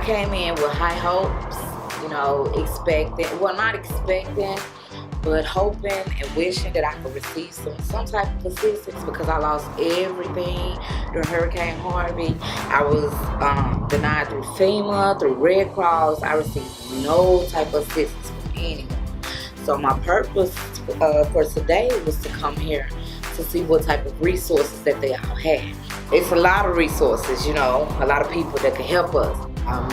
came in with high hopes, you know, not expecting, but hoping and wishing that I could receive some type of assistance because I lost everything during Hurricane Harvey. I was denied through FEMA, through Red Cross. I received no type of assistance from anyone. So my purpose for today was to come here to see what type of resources that they all had. It's a lot of resources, you know, a lot of people that can help us. I'm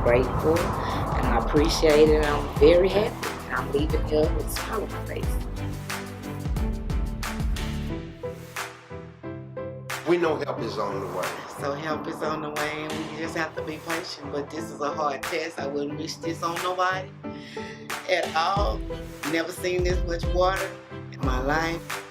grateful and I appreciate it and I'm very happy. And I'm leaving here with a smile on my face. We know help is on the way. So help is on the way and we just have to be patient. But this is a hard test. I wouldn't wish this on nobody at all. Never seen this much water in my life.